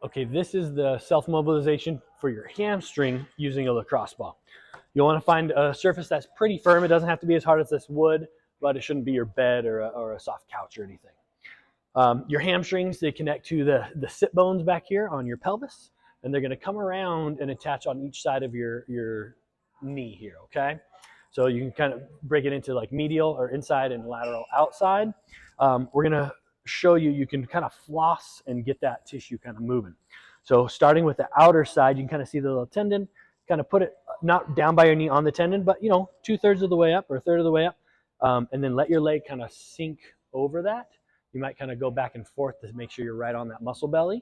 Okay, this is the self-mobilization for your hamstring using a lacrosse ball. You'll want to find a surface that's pretty firm. It doesn't have to be as hard as this wood, but it shouldn't be your bed or a soft couch or anything. Your hamstrings, they connect to the sit bones back here on your pelvis, and they're going to come around and attach on each side of your knee here, okay? So you can kind of break it into like medial or inside and lateral outside. We're going to show you can kind of floss and get that tissue kind of moving. So starting with the outer side, you can kind of see the little tendon, kind of put it not down by your knee on the tendon, but 2/3 of the way up or a third of the way up, and then let your leg kind of sink over that. You might kind of go back and forth to make sure you're right on that muscle belly.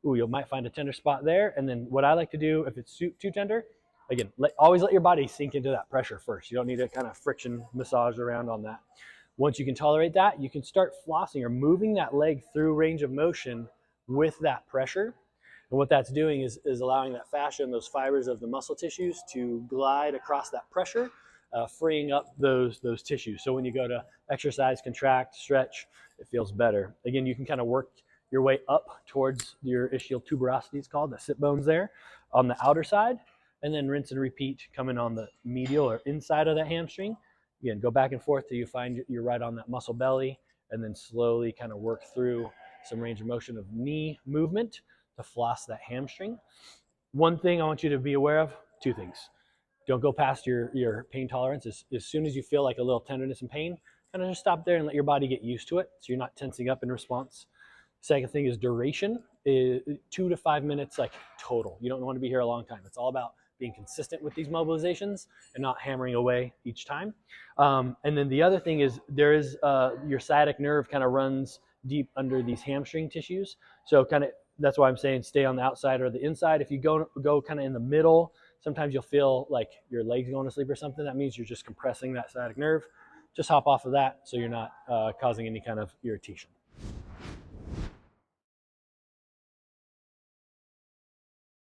Ooh, you might find a tender spot there. And then what I like to do, if it's too tender, again, always let your body sink into that pressure first. You don't need to kind of friction massage around on that. Once you can tolerate that, you can start flossing or moving that leg through range of motion with that pressure. And what that's doing is allowing that fascia and those fibers of the muscle tissues to glide across that pressure, freeing up those tissues. So when you go to exercise, contract, stretch, it feels better. Again, you can kind of work your way up towards your ischial tuberosity, it's called, the sit bones there on the outer side, and then rinse and repeat coming on the medial or inside of that hamstring. Again, go back and forth till you find you're right on that muscle belly, and then slowly kind of work through some range of motion of knee movement to floss that hamstring. One thing I want you to be aware of, two things. Don't go past your pain tolerance. As soon as you feel like a little tenderness and pain, kind of just stop there and let your body get used to it so you're not tensing up in response. Second thing is duration, 2 to 5 minutes like total. You don't want to be here a long time. It's all about being consistent with these mobilizations and not hammering away each time. And then the other thing is there is your sciatic nerve kind of runs deep under these hamstring tissues. So kind of that's why I'm saying stay on the outside or the inside. If you go kind of in the middle, sometimes you'll feel like your leg's going to sleep or something. That means you're just compressing that sciatic nerve. Just hop off of that so you're not causing any kind of irritation.